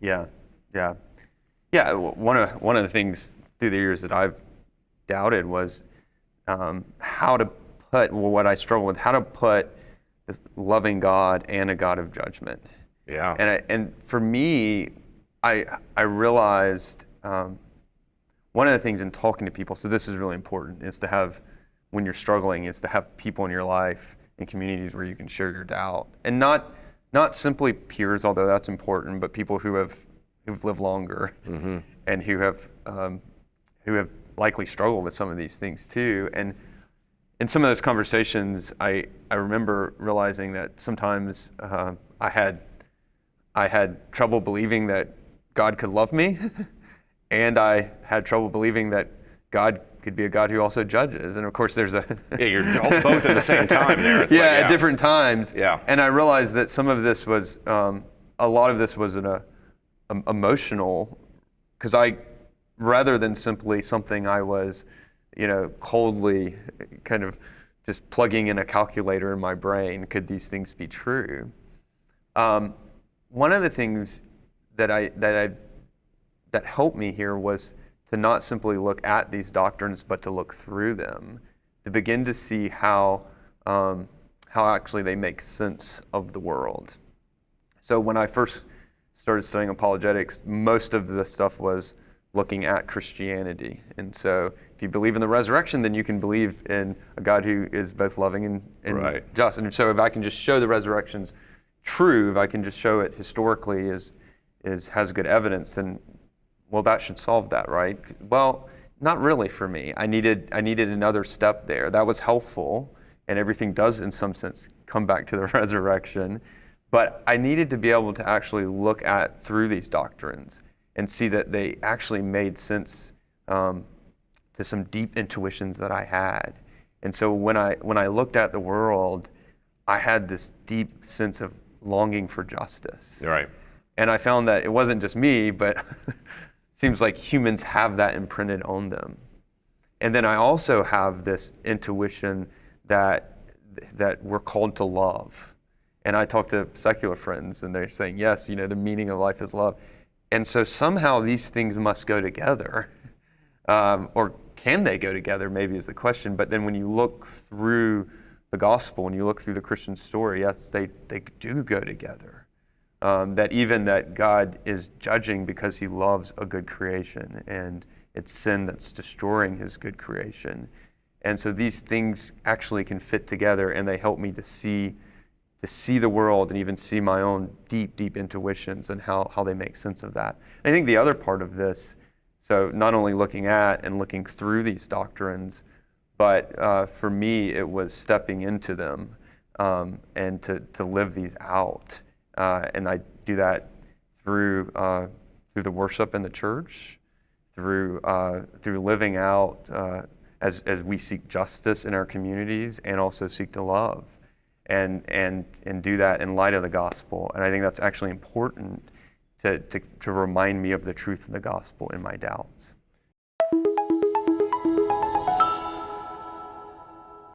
Yeah, yeah, yeah. One of the things through the years that I've doubted was how to put what I struggle with, how to put this loving God and a God of judgment. Yeah. And for me, I realized one of the things in talking to people, so this is really important, is to have, when you're struggling, is to have people in your life and communities where you can share your doubt. And not simply peers, although that's important, but people who've lived longer and who have likely struggled with some of these things too. And in some of those conversations, I remember realizing that sometimes I had trouble believing that God could love me, and I had trouble believing that God could be a God who also judges. And of course, there's a yeah, you're both at the same time there. It's at different times. Yeah. And I realized that some of this was, a lot of this was emotional, because rather than simply something I was, coldly kind of just plugging in a calculator in my brain, could these things be true? One of the things that helped me here was to not simply look at these doctrines, but to look through them, to begin to see how actually they make sense of the world. So when I first started studying apologetics, most of the stuff was looking at Christianity. And so if you believe in the resurrection, then you can believe in a God who is both loving and right. just. And so if I can just show the resurrection's true, if I can just show it historically has good evidence, then, well, that should solve that, right? Well, not really for me. I needed another step there. That was helpful, and everything does, in some sense, come back to the resurrection. But I needed to be able to actually look through these doctrines and see that they actually made sense to some deep intuitions that I had. And so when I looked at the world, I had this deep sense of longing for justice. Right. And I found that it wasn't just me, but it seems like humans have that imprinted on them. And then I also have this intuition that we're called to love. And I talk to secular friends, and they're saying, yes, the meaning of life is love. And so somehow these things must go together. Or can they go together, maybe is the question. But then when you look through the gospel, when you look through the Christian story, yes, they do go together. That God is judging because he loves a good creation, and it's sin that's destroying his good creation. And so these things actually can fit together, and they help me to see the world and even see my own deep intuitions and how they make sense of that. And I think the other part of this, so not only looking at and looking through these doctrines, but for me it was stepping into them and to live these out. And I do that through the worship in the church, through living out as we seek justice in our communities and also seek to love. And do that in light of the gospel. And I think that's actually important to remind me of the truth of the gospel in my doubts.